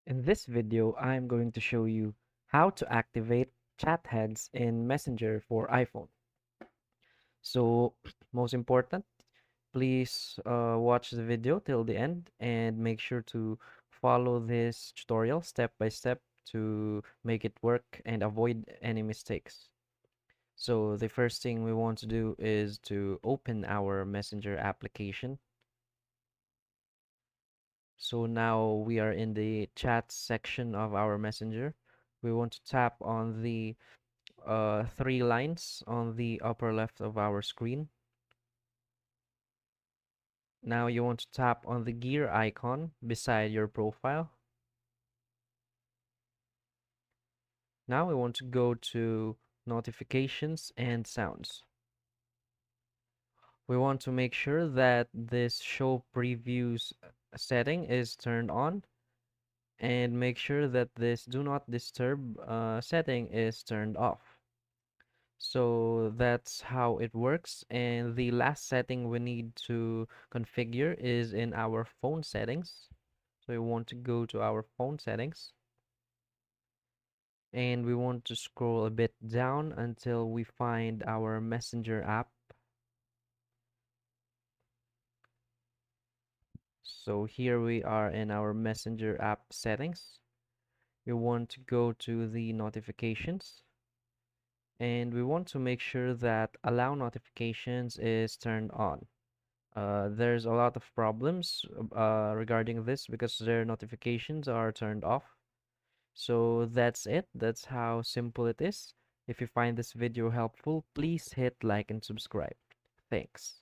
In this video, I'm going to show you how to activate chat heads in Messenger for iPhone. So, most important, please watch the video till the end and make sure to follow this tutorial step by step to make it work and avoid any mistakes. So, the first thing we want to do is to open our Messenger application. So now we are in the chat section of our Messenger. We want to tap on the three lines on the upper left of our screen. Now you want to tap on the gear icon beside your profile. Now we want to go to notifications and sounds. We want to make sure that this show previews setting is turned on and make sure that this do not disturb setting is turned off. So that's how it works. And the last setting we need to configure is in our phone settings. So we want to go to our phone settings and we want to scroll a bit down until we find our Messenger app. So here we are in our Messenger app settings. We want to go to the notifications and we want to make sure that allow notifications is turned on. There's a lot of problems regarding this because their notifications are turned off. So that's it. That's how simple it is. If you find this video helpful, please hit like and subscribe. Thanks.